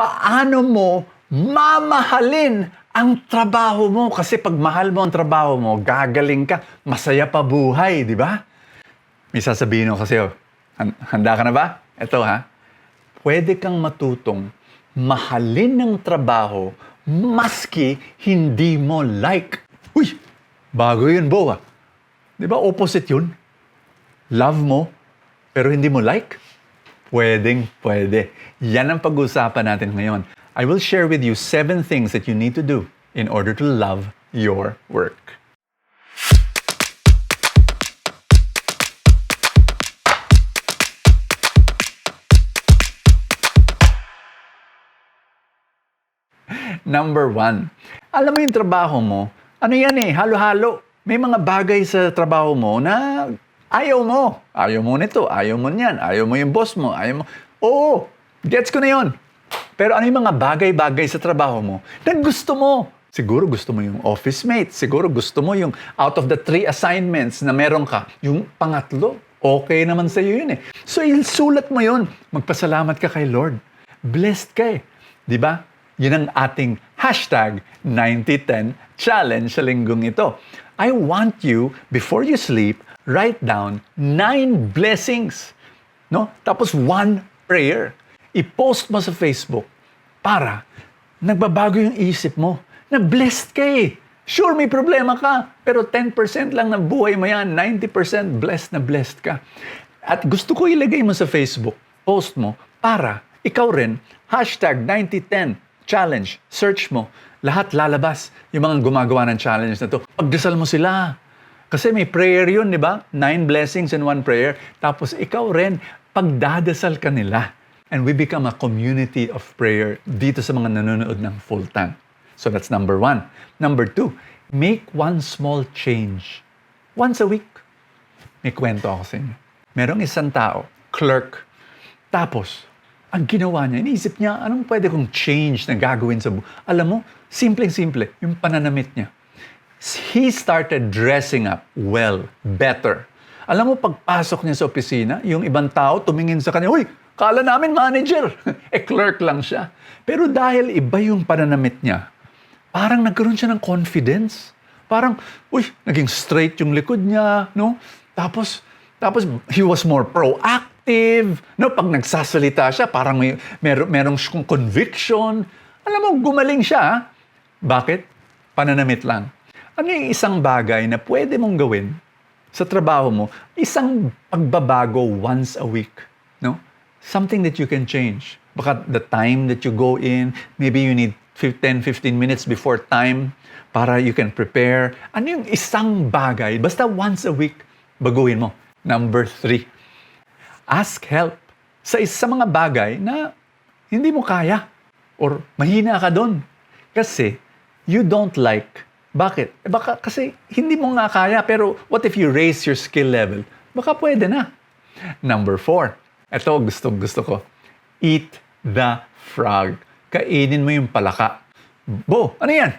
paano mo mamahalin ang trabaho mo. Kasi pag mahal mo ang trabaho mo, gagaling ka, masaya pa buhay, di ba? May sasabihin ko kasi, handa ka na ba? Ito ha, pwede kang matutong mahalin ng trabaho maski hindi mo like. Uy, bago yun, Bo. Di ba opposite yun? Love mo, pero hindi mo like? Pwede. Yan ang pag-uusapan natin ngayon. I will share with you 7 things that you need to do in order to love your work. Number 1, alam mo yung trabaho mo, ano yan halo-halo. May mga bagay sa trabaho mo na ayaw mo. Ayaw mo nito, ayaw mo niyan, ayaw mo yung boss mo, ayaw mo. Oo, gets ko na yon. Pero ano yung mga bagay-bagay sa trabaho mo na gusto mo? Siguro gusto mo yung office mate. Siguro gusto mo yung out of the 3 assignments na meron ka, yung pangatlo. Okay naman sa'yo yun So, isulat mo yun. Magpasalamat ka kay Lord. Blessed ka Di ba? Yun ang ating hashtag 9010 challenge sa linggong ito. I want you, before you sleep, write down 9 blessings. No? Tapos 1 prayer. I-post mo sa Facebook para nagbabago yung isip mo. Na blessed ka Sure, may problema ka. Pero 10% lang ng buhay mo yan. 90% blessed ka. At gusto ko ilagay mo sa Facebook, post mo, para ikaw rin, hashtag 9010 challenge, search mo, lahat lalabas yung mga gumagawa ng challenge na to. Pagdasal mo sila. Kasi may prayer yun, di ba? 9 blessings and 1 prayer. Tapos ikaw rin, pagdadasal ka nila. And we become a community of prayer dito sa mga nanonood ng full time. So that's number 1. Number 2, make 1 small change. Once a week. May kwento ako sa inyo. Merong isang tao, clerk. Tapos, ang ginawa niya, iniisip niya, anong pwede kong change na gagawin sa buhay? Alam mo, simpleng-simple, yung pananamit niya. He started dressing up well, better. Alam mo, pagpasok niya sa opisina, yung ibang tao tumingin sa kanya, uy, kala namin manager. Clerk lang siya. Pero dahil iba yung pananamit niya, parang nagkaroon siya ng confidence. Parang, uy, naging straight yung likod niya, no? Tapos he was more proactive. No, pag nagsasalita siya, parang merong conviction. Alam mo, gumaling siya. Bakit? Pananamit lang. Ano yung isang bagay na pwede mong gawin sa trabaho mo? Isang pagbabago once a week. No? Something that you can change. Baka the time that you go in, maybe you need 10-15 minutes before time para you can prepare. Ano yung isang bagay? Basta once a week, baguhin mo. Number 3, ask help sa mga bagay na hindi mo kaya or mahina ka doon. Kasi you don't like. Bakit? Baka kasi hindi mo nga kaya, pero what if you raise your skill level? Baka pwede na. Number 4, ito gusto ko. Eat the frog. Kainin mo yung palaka. Bo, ano yan?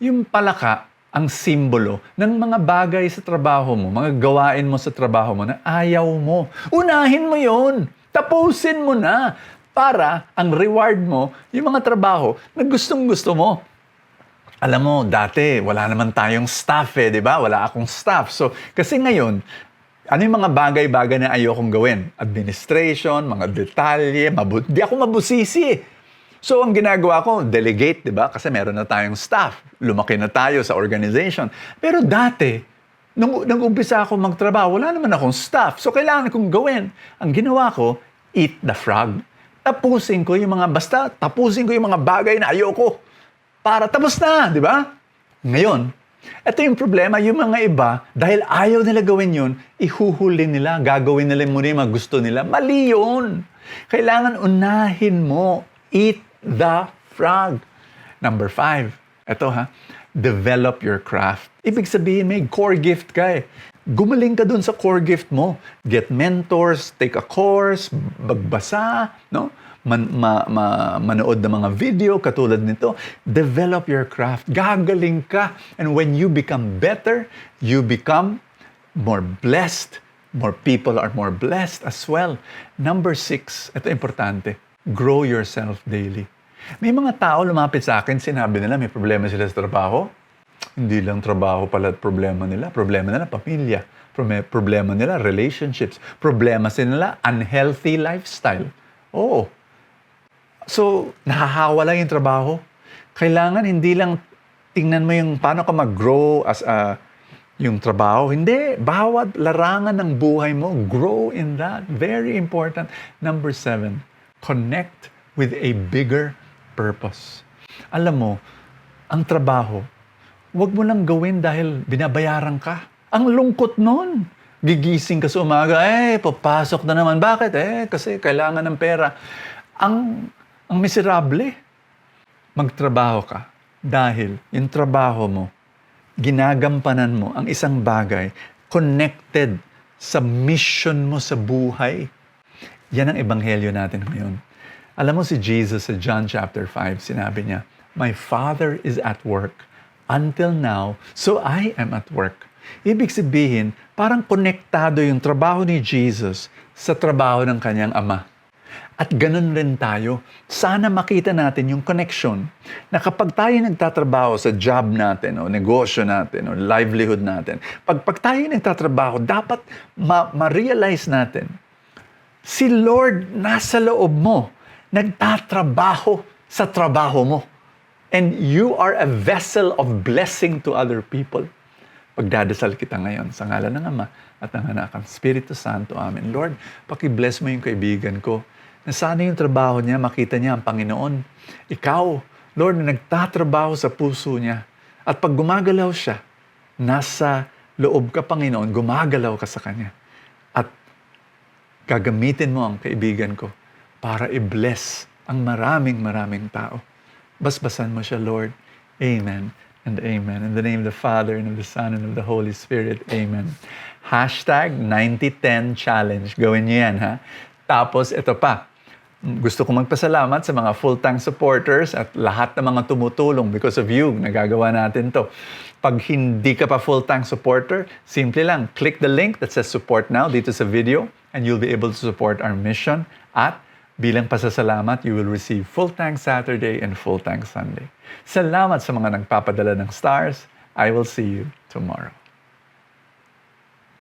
Yung palaka, ang simbolo ng mga bagay sa trabaho mo, mga gawain mo sa trabaho mo na ayaw mo. Unahin mo yon. Tapusin mo na para ang reward mo, yung mga trabaho na gustong-gusto mo. Alam mo, dati, wala naman tayong staff di ba? Wala akong staff. So, kasi ngayon, ano yung mga bagay-bagay na ayokong gawin? Administration, mga detalye, di ako mabusisi. So, ang ginagawa ko, delegate, di ba? Kasi meron na tayong staff. Lumaki na tayo sa organization. Pero dati, nung umpisa ako magtrabaho, wala naman akong staff. So, kailangan kong gawin. Ang ginawa ko, eat the frog. Tapusin ko yung mga bagay na ayoko. Para tapos na, di ba? Ngayon, ito yung problema, yung mga iba, dahil ayaw nila gawin yun, ihuhuli nila, gagawin nila muna yung mga gusto nila. Mali yun. Kailangan unahin mo, eat the frog. Number 5, ito develop your craft. Ibig sabihin, may core gift ka Gumaling ka dun sa core gift mo. Get mentors, take a course, magbasa, no? Manood ng mga video katulad nito. Develop your craft. Gagaling ka. And when you become better, you become more blessed. More people are more blessed as well. Number 6, ito importante. Grow yourself daily. May mga tao lumapit sa akin, sinabi nila may problema sila sa trabaho. Hindi lang trabaho pala at problema nila. Problema nila, pamilya. Problema nila, relationships. Problema nila, unhealthy lifestyle. Oo. So, nahahawa lang yung trabaho. Kailangan hindi lang tingnan mo yung paano ka mag-grow as yung trabaho. Hindi. Bawat larangan ng buhay mo, grow in that. Very important. Number 7, connect with a bigger purpose. Alam mo, ang trabaho, huwag mo lang gawin dahil binabayaran ka. Ang lungkot nun. Gigising ka sa umaga, papasok na naman. Bakit? Kasi kailangan ng pera. Ang miserable. Magtrabaho ka dahil yung trabaho mo, ginagampanan mo ang isang bagay connected sa mission mo sa buhay. Yan ang ebanghelyo natin ngayon. Alam mo si Jesus sa John chapter 5, sinabi niya, "My Father is at work until now, so I am at work." Ibig sabihin, parang konektado yung trabaho ni Jesus sa trabaho ng kanyang Ama. At ganun rin tayo. Sana makita natin yung connection na kapag tayo nagtatrabaho sa job natin o negosyo natin o livelihood natin, pag tayo nagtatrabaho, dapat ma-realize natin, si Lord nasa loob mo, nagtatrabaho sa trabaho mo. And you are a vessel of blessing to other people. Pagdadasal kita ngayon sa ngalan ng Ama at ng Anak ang Espiritu Santo. Amen. Lord, paki-bless mo yung kaibigan ko na sana yung trabaho niya, makita niya ang Panginoon. Ikaw, Lord, na nagtatrabaho sa puso niya. At pag gumagalaw siya, nasa loob ka, Panginoon, gumagalaw ka sa Kanya. At gagamitin mo ang kaibigan ko para i-bless ang maraming tao. Basbasan mo siya, Lord. Amen and amen. In the name of the Father, and of the Son, and of the Holy Spirit. Amen. Hashtag 9010 Challenge. Gawin niyo yan, ha? Tapos, ito pa. Gusto kong magpasalamat sa mga full-time supporters at lahat ng mga tumutulong. Because of you, nagagawa natin to. Pag hindi ka pa full-time supporter, simple lang. Click the link that says support now dito sa video and you'll be able to support our mission. At bilang pasasalamat, you will receive full-time Saturday and full-time Sunday. Salamat sa mga nagpapadala ng stars. I will see you tomorrow.